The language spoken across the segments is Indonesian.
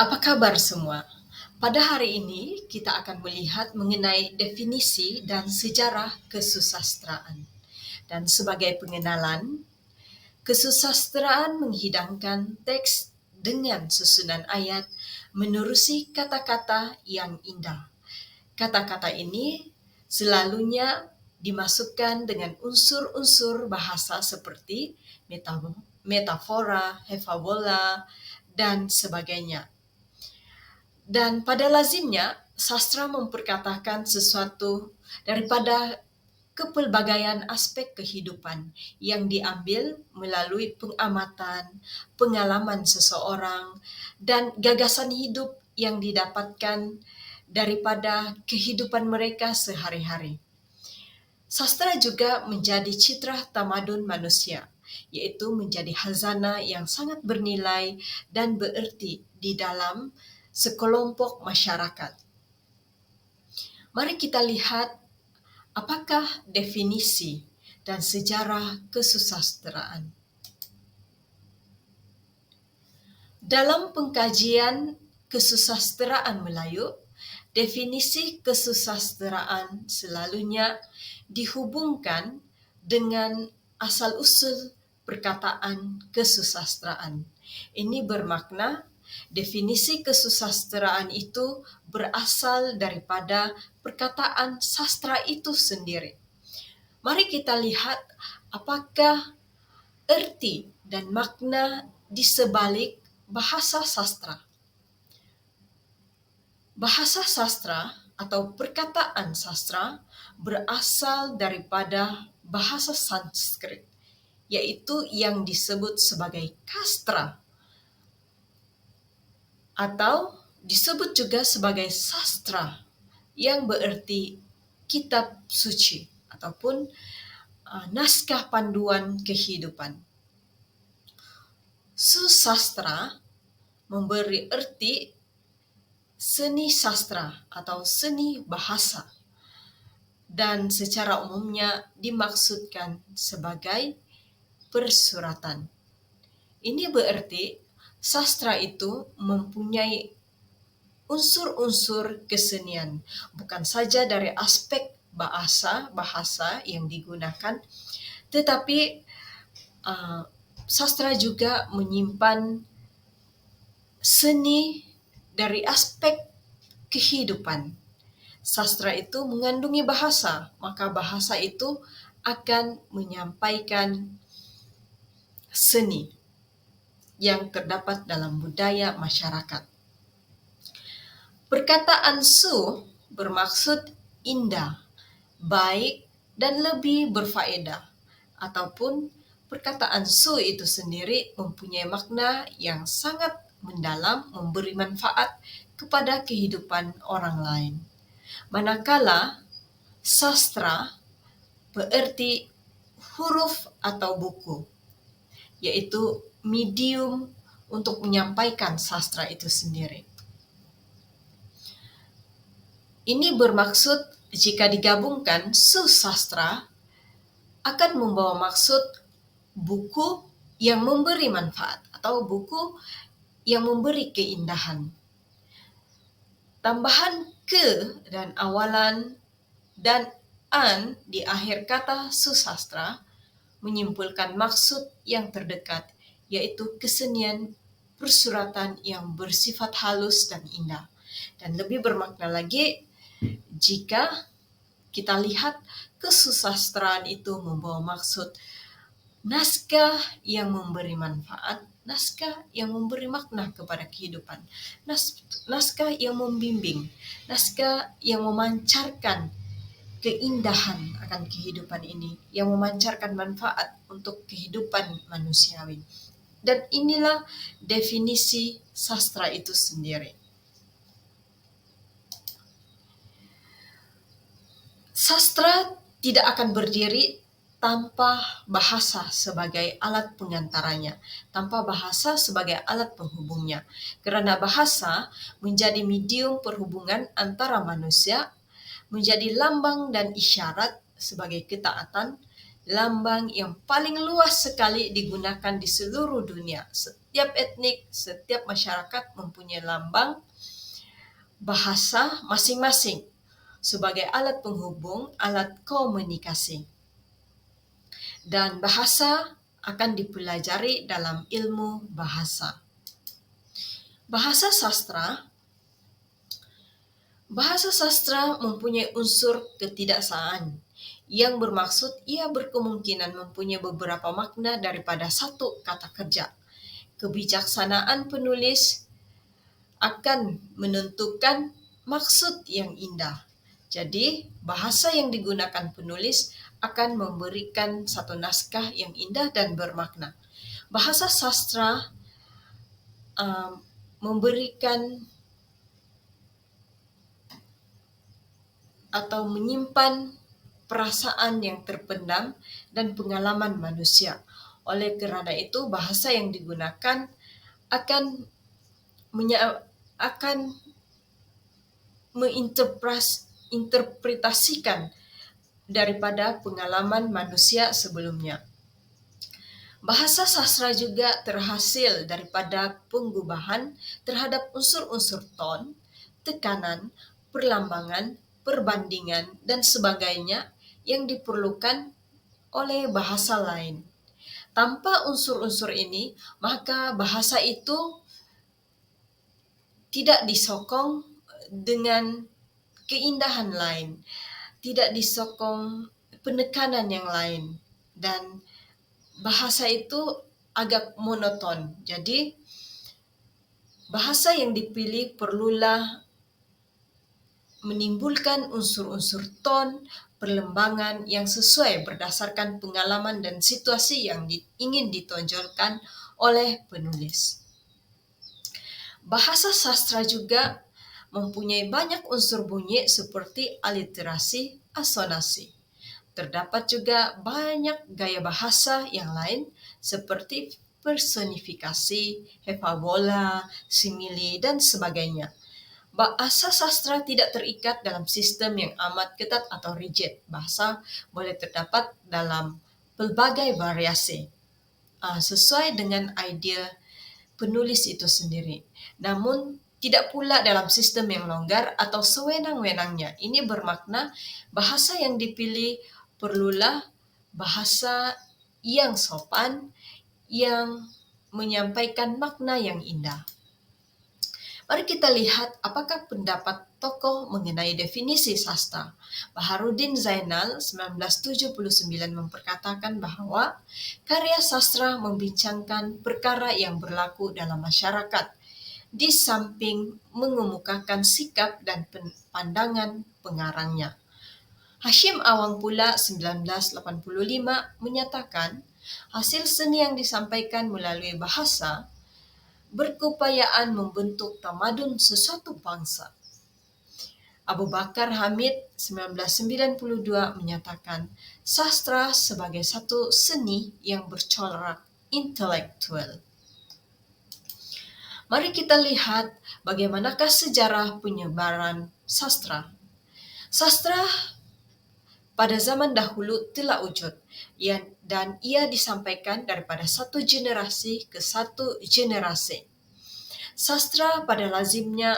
Apa kabar semua? Pada hari ini kita akan melihat mengenai definisi dan sejarah kesusastraan. Dan sebagai pengenalan, kesusastraan menghidangkan teks dengan susunan ayat menerusi kata-kata yang indah. Kata-kata ini selalunya dimasukkan dengan unsur-unsur bahasa seperti metafora, hiperbola, dan sebagainya. Dan pada lazimnya, sastra memperkatakan sesuatu daripada kepelbagaian aspek kehidupan yang diambil melalui pengamatan, pengalaman seseorang, dan gagasan hidup yang didapatkan daripada kehidupan mereka sehari-hari. Sastra juga menjadi citra tamadun manusia, yaitu menjadi hazana yang sangat bernilai dan bererti di dalam sekelompok masyarakat. Mari kita lihat apakah definisi dan sejarah kesusastraan. Dalam pengkajian kesusastraan Melayu, definisi kesusastraan selalunya dihubungkan dengan asal-usul perkataan kesusastraan. Ini bermakna definisi kesusastraan itu berasal daripada perkataan sastra itu sendiri. Mari kita lihat apakah erti dan makna di sebalik bahasa sastra. Bahasa sastra atau perkataan sastra berasal daripada bahasa Sanskrit, yaitu yang disebut sebagai kastra atau disebut juga sebagai sastra yang bererti kitab suci ataupun naskah panduan kehidupan. Susastra memberi erti seni sastra atau seni bahasa dan secara umumnya dimaksudkan sebagai persuratan. Ini berarti sastra itu mempunyai unsur-unsur kesenian, bukan saja dari aspek bahasa yang digunakan, tetapi sastra juga menyimpan seni dari aspek kehidupan. Sastra itu mengandungi bahasa, maka bahasa itu akan menyampaikan seni yang terdapat dalam budaya masyarakat. Perkataan su bermaksud indah, baik, dan lebih berfaedah. Ataupun perkataan su itu sendiri mempunyai makna yang sangat mendalam, memberi manfaat kepada kehidupan orang lain. Manakala sastra berarti huruf atau buku, yaitu medium untuk menyampaikan sastra itu sendiri. Ini bermaksud jika digabungkan susastra akan membawa maksud buku yang memberi manfaat atau buku yang memberi keindahan. Tambahan ke dan awalan dan an di akhir kata susastra menyimpulkan maksud yang terdekat, yaitu kesenian persuratan yang bersifat halus dan indah. Dan lebih bermakna lagi jika kita lihat kesusastraan itu membawa maksud naskah yang memberi manfaat, naskah yang memberi makna kepada kehidupan, naskah yang membimbing, naskah yang memancarkan keindahan akan kehidupan ini, yang memancarkan manfaat untuk kehidupan manusiawi. Dan inilah definisi sastra itu sendiri. Sastra tidak akan berdiri tanpa bahasa sebagai alat pengantaranya, tanpa bahasa sebagai alat penghubungnya. Karena bahasa menjadi medium perhubungan antara manusia, menjadi lambang dan isyarat sebagai ketaatan, lambang yang paling luas sekali digunakan di seluruh dunia. Setiap etnik, setiap masyarakat mempunyai lambang bahasa masing-masing sebagai alat penghubung, alat komunikasi. Dan bahasa akan dipelajari dalam ilmu bahasa. Bahasa sastra mempunyai unsur ketidaksaan yang bermaksud ia berkemungkinan mempunyai beberapa makna daripada satu kata kerja. Kebijaksanaan penulis akan menentukan maksud yang indah. Jadi, bahasa yang digunakan penulis akan memberikan satu naskah yang indah dan bermakna. Bahasa sastra memberikan atau menyimpan perasaan yang terpendam dan pengalaman manusia. Oleh kerana itu, bahasa yang digunakan akan menginterpretasikan daripada pengalaman manusia sebelumnya. Bahasa sastra juga terhasil daripada pengubahan terhadap unsur-unsur ton, tekanan, perlambangan, perbandingan, dan sebagainya yang diperlukan oleh bahasa lain. Tanpa unsur-unsur ini, maka bahasa itu tidak disokong dengan keindahan lain, tidak disokong penekanan yang lain, dan bahasa itu agak monoton. Jadi, bahasa yang dipilih perlulah menimbulkan unsur-unsur ton, perlembangan yang sesuai berdasarkan pengalaman dan situasi yang ingin ditonjolkan oleh penulis. Bahasa sastra juga mempunyai banyak unsur bunyi seperti aliterasi, asonasi. Terdapat juga banyak gaya bahasa yang lain seperti personifikasi, hiperbola, simile, dan sebagainya. Bahasa sastra tidak terikat dalam sistem yang amat ketat atau rigid. Bahasa boleh terdapat dalam pelbagai variasi, sesuai dengan idea penulis itu sendiri. Namun, tidak pula dalam sistem yang longgar atau sewenang-wenangnya. Ini bermakna bahasa yang dipilih perlulah bahasa yang sopan, yang menyampaikan makna yang indah. Mari kita lihat apakah pendapat tokoh mengenai definisi sastra. Baharudin Zainal 1979 memperkatakan bahwa karya sastra membincangkan perkara yang berlaku dalam masyarakat, di samping mengemukakan sikap dan pandangan pengarangnya. Hashim Awang pula 1985 menyatakan hasil seni yang disampaikan melalui bahasa berkeupayaan membentuk tamadun sesuatu bangsa. Abu Bakar Hamid 1992 menyatakan sastra sebagai satu seni yang bercorak intelektual. Mari kita lihat bagaimanakah sejarah penyebaran sastra. Sastra pada zaman dahulu telah wujud dan ia disampaikan daripada satu generasi ke satu generasi. Sastra pada lazimnya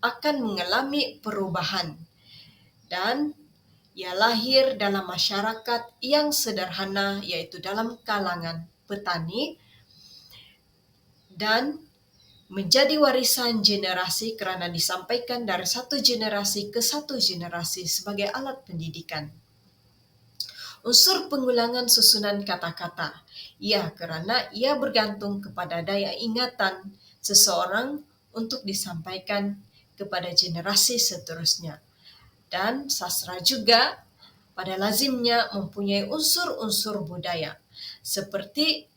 akan mengalami perubahan dan ia lahir dalam masyarakat yang sederhana, yaitu dalam kalangan petani, dan menjadi warisan generasi kerana disampaikan dari satu generasi ke satu generasi sebagai alat pendidikan. Unsur pengulangan susunan kata-kata, kerana ia bergantung kepada daya ingatan seseorang untuk disampaikan kepada generasi seterusnya. Dan sastra juga pada lazimnya mempunyai unsur-unsur budaya seperti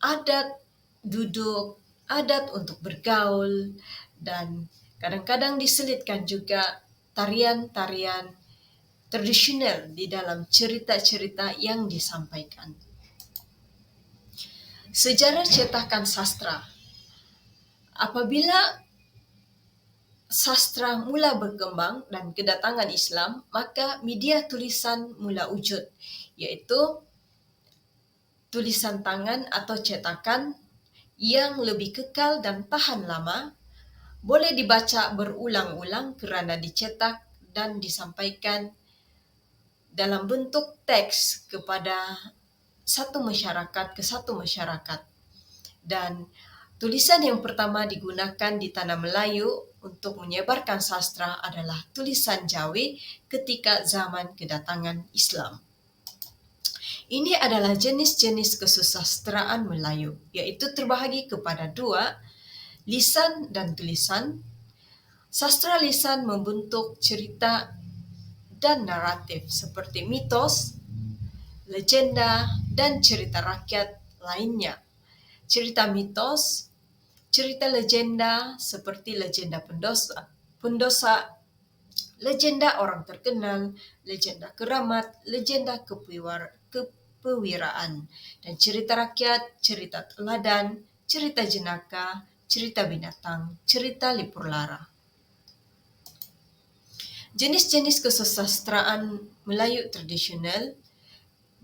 adat duduk, adat untuk bergaul, dan kadang-kadang diselitkan juga tarian-tarian tradisional di dalam cerita-cerita yang disampaikan. Sejarah cetakan sastra. Apabila sastra mula berkembang dan kedatangan Islam, maka media tulisan mula wujud, yaitu tulisan tangan atau cetakan yang lebih kekal dan tahan lama, boleh dibaca berulang-ulang kerana dicetak dan disampaikan dalam bentuk teks kepada satu masyarakat ke satu masyarakat. Dan tulisan yang pertama digunakan di tanah Melayu untuk menyebarkan sastra adalah tulisan Jawi ketika zaman kedatangan Islam. Ini adalah jenis-jenis kesusastraan Melayu, yaitu terbahagi kepada dua, lisan dan tulisan. Sastra lisan membentuk cerita dan naratif seperti mitos, legenda, dan cerita rakyat lainnya. Cerita mitos, cerita legenda seperti legenda pendosa, legenda orang terkenal, legenda keramat, legenda kepewiraan, dan cerita rakyat, cerita teladan, cerita jenaka, cerita binatang, cerita lipur lara. Jenis-jenis kesusastraan Melayu tradisional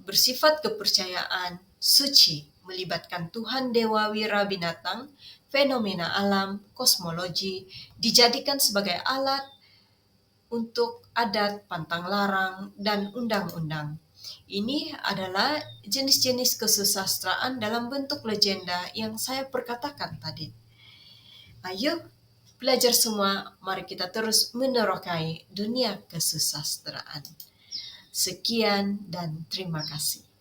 bersifat kepercayaan suci, melibatkan Tuhan, dewa, wira, binatang, fenomena alam, kosmologi, dijadikan sebagai alat untuk adat, pantang larang, dan undang-undang. Ini adalah jenis-jenis kesusastraan dalam bentuk legenda yang saya perkatakan tadi. Ayo, belajar semua, mari kita terus menerokai dunia kesusastraan. Sekian dan terima kasih.